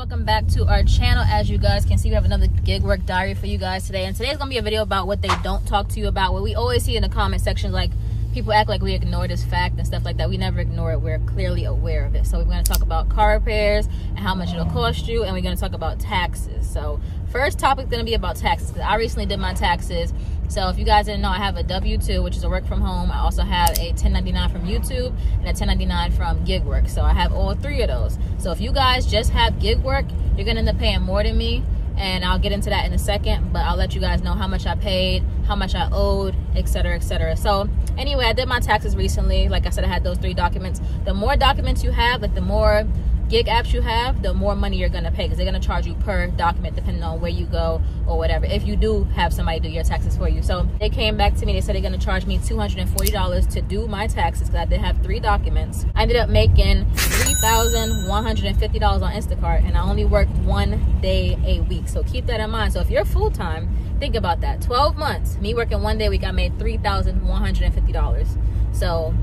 welcome back to our channel. As you guys can see, we have another gig work diary for you guys today, and today's gonna be a video about what they don't talk to you about. What we always see in the comment section, like people act like we ignore this fact and stuff like that. We never ignore it. We're clearly aware of it. So we're going to talk about car repairs and how much it'll cost you, and we're going to talk about taxes. So first topic is going to be about taxes, because I recently did my taxes. So if you guys didn't know, I have a W-2, which is a work from home. I also have a 1099 from YouTube and a 1099 from Gigwork. So I have all three of those. So if you guys just have Gigwork, you're going to end up paying more than me. And I'll get into that in a second, but I'll let you guys know how much I paid, how much I owed, etc., etc. So anyway, I did my taxes recently. Like I said, I had those 3 documents. The more documents you have, like the more gig apps you have, the more money you're going to pay, because they're going to charge you per document depending on where you go or whatever, if you do have somebody do your taxes for you. So they came back to me, they said they're going to charge me $240 to do my taxes, because I did have 3 documents. I ended up making $3,150 on Instacart, and I only worked 1 day a week. So keep that in mind. So if you're full-time, think about that. 12 months, me working 1 day a week, I made $3,150. So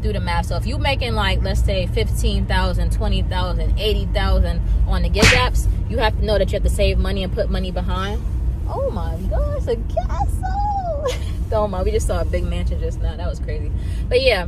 do the math. So if you making, like, let's say 15,000, 20,000, 80,000 on the gig apps, you have to know that you have to save money and put money behind. Oh my gosh, a castle. Oh my, we just saw a big mansion just now. That was crazy. But yeah,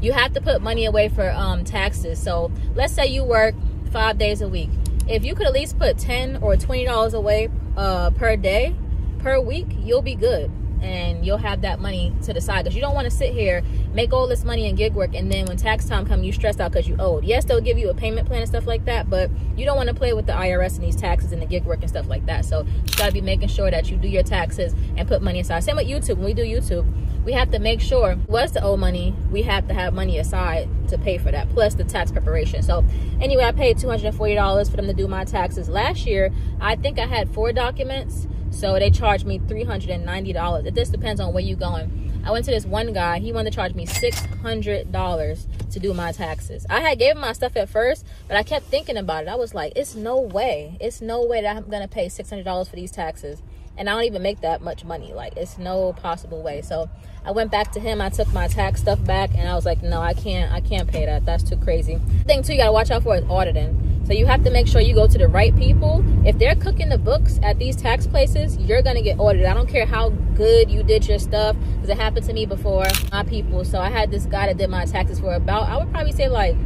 you have to put money away for taxes. So let's say you work 5 days a week. If you could at least put $10 or $20 away per day, per week, you'll be good. And you'll have that money to the side, because you don't want to sit here, make all this money in gig work, and then when tax time comes, you stressed out because you owed. Yes, they'll give you a payment plan and stuff like that, but you don't want to play with the IRS and these taxes and the gig work and stuff like that. So you got to be making sure that you do your taxes and put money aside. Same with YouTube. When we do YouTube, we have to make sure, was to owe money, we have to have money aside to pay for that, plus the tax preparation. So anyway, I paid $240 for them to do my taxes. Last year, I think I had 4 documents. So they charged me $390. It just depends on where you're going. I went to this one guy. He wanted to charge me $600 to do my taxes. I had gave him my stuff at first, but I kept thinking about it. I was like, it's no way. It's no way that I'm going to pay $600 for these taxes. And I don't even make that much money. Like, it's no possible way. So I went back to him. I took my tax stuff back, and I was like, no, I can't pay that. That's too crazy. The thing too, you got to watch out for is auditing. So you have to make sure you go to the right people. If they're cooking the books at these tax places, you're going to get audited. I don't care how good you did your stuff, because it happened to me before, my people. So I had this guy that did my taxes for about, I would probably say like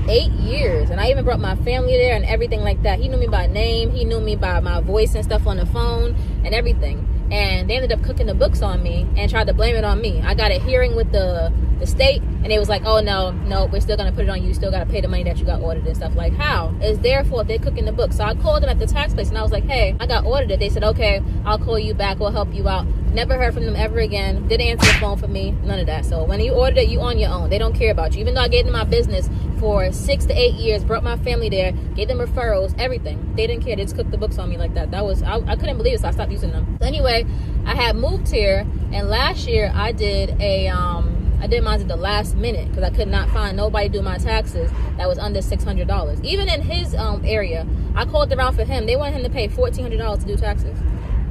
8 years. And I even brought my family there and everything like that. He knew me by name. He knew me by my voice and stuff on the phone and everything. And they ended up cooking the books on me and tried to blame it on me. I got a hearing with the state, and it was like, oh no, we're still gonna put it on you. You still gotta pay the money that you got audited and stuff. Like, how? It's their fault. They're cooking the books. So I called them at the tax place, and I was like, hey, I got audited. They said, okay, I'll call you back. We'll help you out. Never heard from them ever again. Didn't answer the phone for me. None of that. So when you ordered it, you on your own. They don't care about you. Even though I gave them my business for 6 to 8 years, brought my family there, gave them referrals, everything. They didn't care. They just cooked the books on me like that. That was, I couldn't believe it, so I stopped using them. So anyway, I had moved here, and last year I did I did mine at the last minute, because I could not find nobody to do my taxes that was under $600. Even in his area, I called around for him. They wanted him to pay $1,400 to do taxes.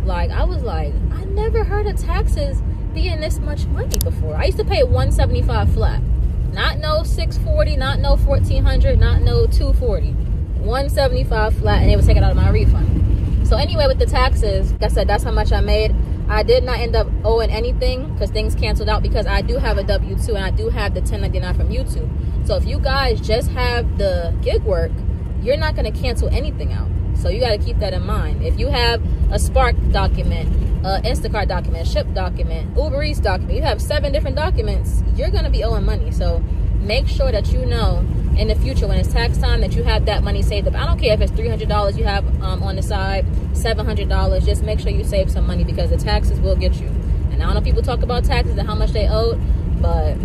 Like, I was like, I never heard of taxes being this much money before. I used to pay $175 flat. Not no $640, not no $1,400, not no $240. $175 flat, and they would take it out of my refund. So anyway, with the taxes, like I said, that's how much I made. I did not end up owing anything, because things canceled out, because I do have a W-2 and I do have the 1099 from YouTube. So if you guys just have the gig work, you're not going to cancel anything out. So you got to keep that in mind. If you have a Spark document, Instacart document, Ship document, Uber Eats document, you have 7 different documents, you're going to be owing money. So make sure that you know in the future, when it's tax time, that you have that money saved up. I don't care if it's $300 you have on the side, $700, just make sure you save some money, because the taxes will get you. And I don't know if people talk about taxes and how much they owed, but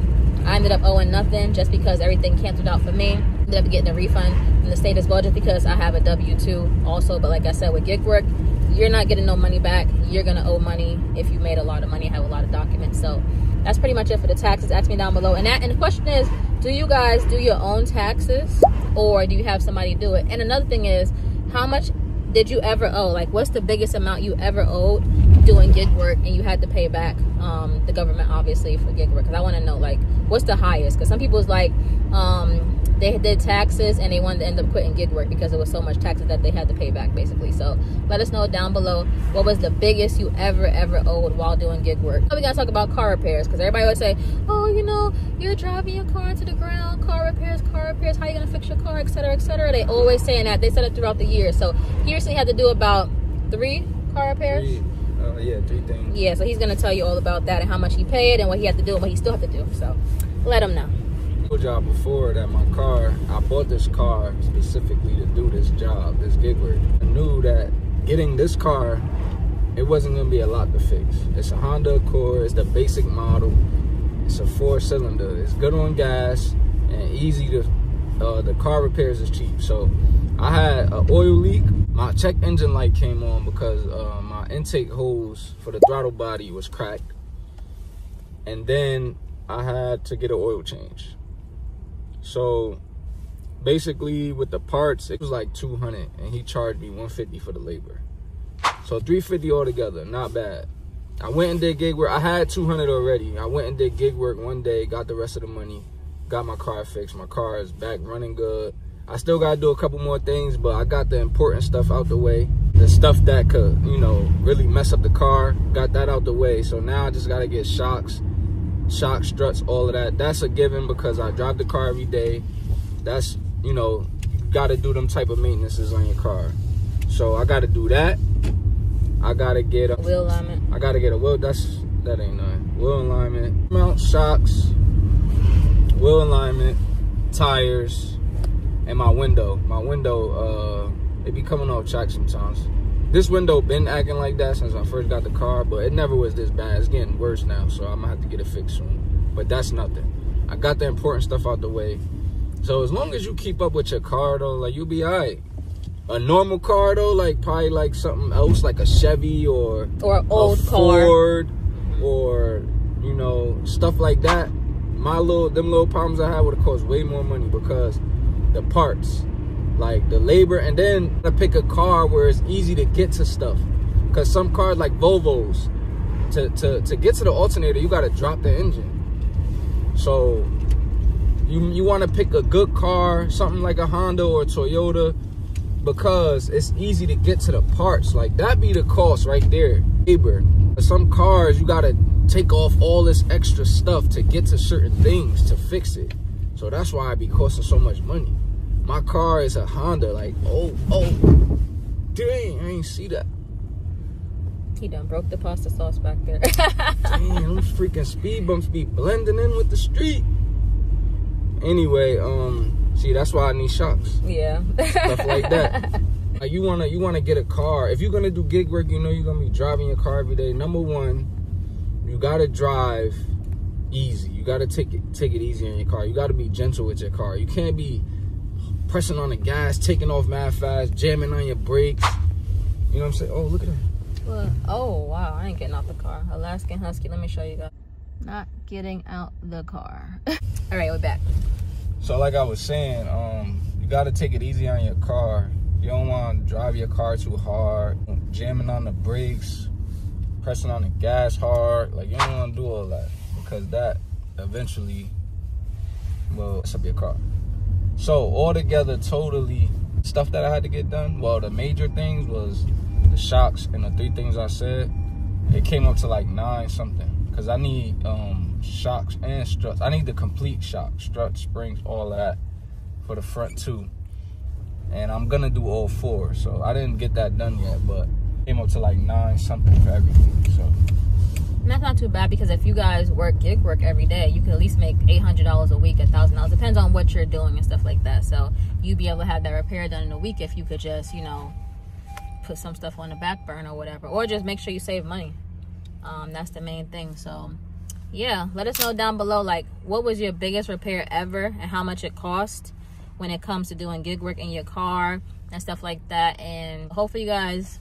I ended up owing nothing, just because everything canceled out for me. Ended up getting a refund from the state as well, just because I have a W-2 also. But like I said, with gig work, you're not getting no money back. You're gonna owe money if you made a lot of money, have a lot of documents. So that's pretty much it for the taxes. Ask me down below. And the question is, do you guys do your own taxes, or do you have somebody do it? And another thing is, how much did you ever owe? Like, what's the biggest amount you ever owed doing gig work, and you had to pay back the government, obviously, for gig work? Because I want to know, like, what's the highest? Because some people's like, they did taxes and they wanted to end up quitting gig work because it was so much taxes that they had to pay back, basically. So let us know down below, what was the biggest you ever owed while doing gig work. Now we gotta talk about car repairs, because everybody would say, oh, you know, you're driving your car into the ground, car repairs, how you gonna fix your car, etc., etc. They always saying that. They said it throughout the year. So he recently had to do about 3 car repairs. Yeah, 3 things. Yeah, so he's gonna tell you all about that and how much he paid and what he had to do and what he still had to do. So let him know. I told y'all before that my car, I bought this car specifically to do this job, this gig work. I knew that getting this car, it wasn't gonna be a lot to fix. It's a Honda Accord, it's the basic model. It's a 4-cylinder. It's good on gas and easy to, the car repairs is cheap. So I had an oil leak. My check engine light came on because my intake hose for the throttle body was cracked. And then I had to get an oil change. So basically with the parts, it was like $200 and he charged me $150 for the labor. So $350 altogether, not bad. I went and did gig work. I had $200 already. I went and did gig work one day, got the rest of the money, got my car fixed. My car is back running good. I still gotta do a couple more things, but I got the important stuff out the way. The stuff that could, you know, really mess up the car, got that out the way. So now I just gotta get shocks, struts, all of that. That's a given because I drive the car every day. That's, you know, you gotta do them type of maintenances on your car. So I gotta do that. I gotta get a wheel alignment. I gotta get a wheel. That ain't none. Wheel alignment, mount, shocks, wheel alignment, tires, and my window. My window, it be coming off track sometimes. This window been acting like that since I first got the car, but it never was this bad. It's getting worse now, so I'm gonna have to get it fixed soon. But that's nothing. I got the important stuff out the way. So as long as you keep up with your car though, like, you'll be all right. A normal car though, like probably like something else, like a Chevy or an old Ford, or, you know, stuff like that. Them little problems I had would have cost way more money because the parts, like the labor, and then I pick a car where it's easy to get to stuff. Because some cars like Volvos, to get to the alternator, you got to drop the engine. So you want to pick a good car, something like a Honda or a Toyota, because it's easy to get to the parts. Like, that be the cost right there. Labor. Some cars, you gotta take off all this extra stuff to get to certain things to fix it. So that's why it be costing so much money. My car is a Honda. Like, oh, dang, I ain't see that. He done broke the pasta sauce back there. Damn, those freaking speed bumps be blending in with the street. Anyway, see, that's why I need shocks. Yeah. Stuff like that. Like, you wanna get a car. If you're gonna do gig work, you know you're gonna be driving your car every day. Number one, you gotta drive easy. You gotta take it easy in your car. You gotta be gentle with your car. You can't be pressing on the gas, taking off mad fast, jamming on your brakes. You know what I'm saying? Oh, look at that. What? Oh, wow, I ain't getting out the car. Alaskan Husky, let me show you guys. Not getting out the car. All right, we're back. So like I was saying, you gotta take it easy on your car. You don't want to drive your car too hard, jamming on the brakes, pressing on the gas hard. Like, you don't want to do all that, because that eventually will mess up your car. So altogether, totally, stuff that I had to get done, well, the major things was the shocks and the 3 things I said. It came up to like 9 something, because I need shocks and struts. I need the complete shock, struts, springs, all of that for the front too. And I'm gonna do all 4, so I didn't get that done yet, but it came up to like 9 something for everything. So, and that's not too bad, because if you guys work gig work every day, you can at least make $800 a week, $1,000. Depends on what you're doing and stuff like that. So you'd be able to have that repair done in a week if you could just, you know, put some stuff on the back burner or whatever, or just make sure you save money. That's the main thing. So yeah, let us know down below, like, what was your biggest repair ever and how much it cost when it comes to doing gig work in your car and stuff like that. And hopefully you guys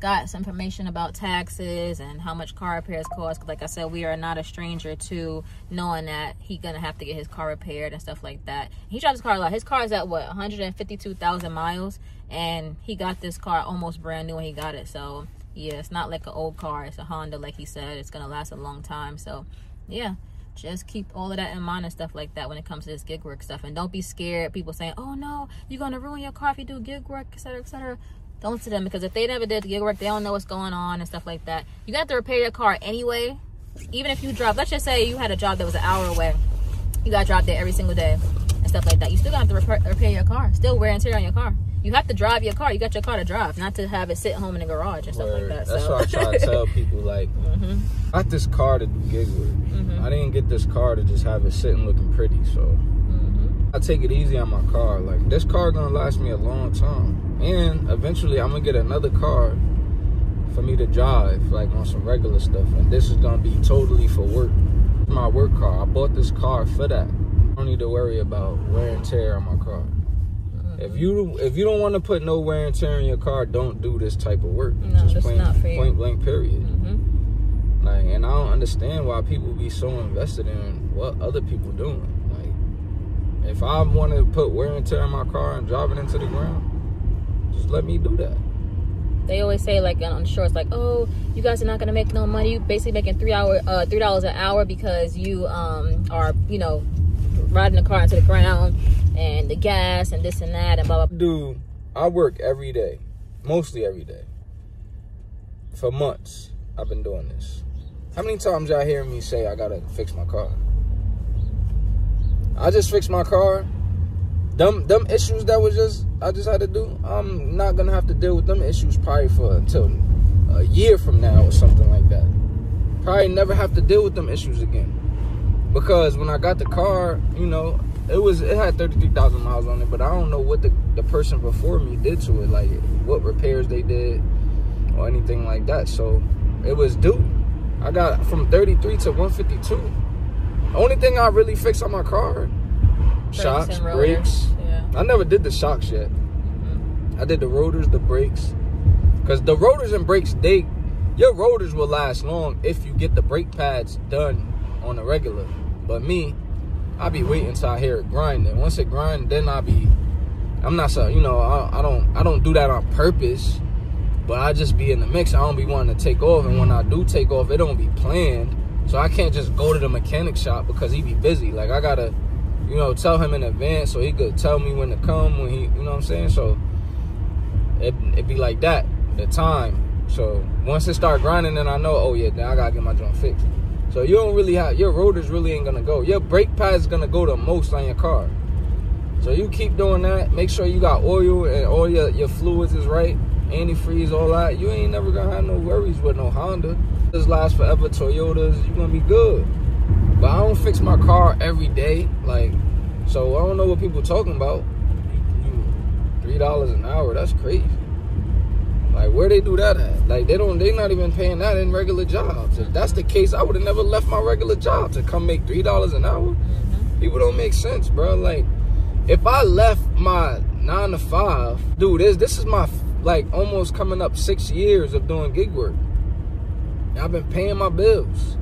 got some information about taxes and how much car repairs cost. Like I said, we are not a stranger to knowing that he's gonna have to get his car repaired and stuff like that. He drives his car a lot. His car is at what, 152,000 miles, and he got this car almost brand new when he got it. So yeah, it's not like an old car. It's a Honda, like he said. It's gonna last a long time. So yeah, just keep all of that in mind and stuff like that when it comes to this gig work stuff. And don't be scared. People saying, oh no, you're going to ruin your car if you do gig work, etc., etc. Don't listen to them, because if they never did the gig work, they don't know what's going on and stuff like that. You got to repair your car anyway. Even if you drop, let's just say you had a job that was an hour away. You got to drop there every single day and stuff like that. You still got to repair your car. Still wear and tear on your car. You have to drive your car. You got your car to drive, not to have it sit home in the garage and stuff like that. That's why I try to tell people, like, I got this car to do gig work. I didn't get this car to just have it sitting looking pretty, so I take it easy on my car. Like, this car gonna last me a long time, and eventually I'm gonna get another car for me to drive, like on some regular stuff, and this is gonna be totally for work. My work car. I bought this car for that. I don't need to worry about wear and tear on my car. If you don't want to put no wear and tear in your car, don't do this type of work. No, just point blank period. Like, and I don't understand why people be so invested in what other people doing. Like, if I want to put wear and tear in my car and drive it into the ground, just let me do that. They always say, like, on the shorts, like, oh, you guys are not gonna make no money. You basically making $3 an hour because you are, you know, riding the car into the ground and the gas and this and that and blah blah. Dude, I work every day, mostly every day. For months, I've been doing this. How many times y'all hear me say I gotta fix my car? I just fixed my car. Them issues that I just had to do, I'm not gonna have to deal with them issues probably until a year from now or something like that. Probably never have to deal with them issues again. Because when I got the car, you know, it had 33,000 miles on it, but I don't know what the person before me did to it, like what repairs they did or anything like that. So it was due. I got from 33 to 152. The only thing I really fixed on my car, shocks, brakes. Yeah. I never did the shocks yet. I did the rotors, the brakes. Because the rotors and brakes, your rotors will last long if you get the brake pads done on a regular. But me, I be waiting until I hear it grinding. Once it grinds, then I'm not so, you know, I don't do that on purpose, but I just be in the mix. I don't be wanting to take off, and when I do take off, it don't be planned. So I can't just go to the mechanic shop because he be busy. Like, I gotta, you know, tell him in advance so he could tell me when to come, when he, you know what I'm saying? So it be like that, the time. So once it start grinding, then I know, oh yeah, then I gotta get my junk fixed. So you don't really have, your rotors really ain't gonna go. Your brake pad is gonna go the most on your car. So you keep doing that. Make sure you got oil and all your fluids is right. Antifreeze, all that. You ain't never gonna have no worries with no Honda. This lasts forever. Toyotas, you gonna be good. But I don't fix my car every day. Like, so I don't know what people talking about. $3 an hour, that's crazy. Like, where they do that at? Like, they not even paying that in regular jobs. If that's the case, I would have never left my regular job to come make $3 an hour. People don't make sense, bro. Like, if I left my 9 to 5, dude, this is my, like, almost coming up 6 years of doing gig work. And I've been paying my bills.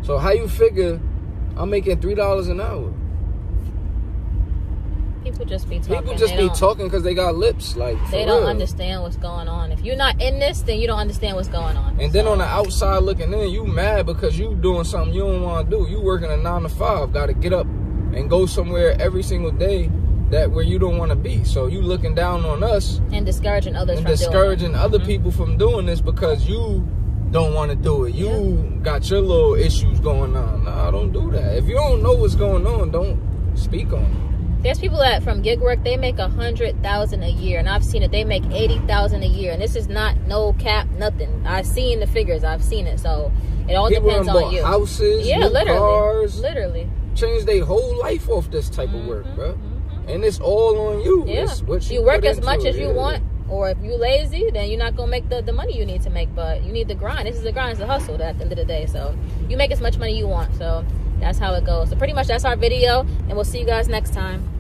So how you figure I'm making $3 an hour? People just be talking. People just be talking because they got lips. Like, they don't understand what's going on. If you're not in this, then you don't understand what's going on. And then on the outside looking in, you mad because you doing something you don't want to do. You working a 9 to 5, got to get up and go somewhere every single day where you don't want to be. So you looking down on us and discouraging others and from discouraging other people from doing this because you don't want to do it. You got your little issues going on. Nah, don't do that. If you don't know what's going on, don't speak on it. There's people that from gig work, they make $100,000 a year, and I've seen it. They make $80,000 a year, and this is not no cap, nothing. I've seen the figures. I've seen it. So it all depends on you. Houses, cars, literally change their whole life off this type of work, bro. And it's all on you. Yeah. It's what you work as much as you want, or if you lazy, then you're not gonna make the money you need to make. But you need the grind. This is the grind. It's the hustle. At the end of the day, so you make as much money you want. So that's how it goes. So pretty much that's our video, and we'll see you guys next time.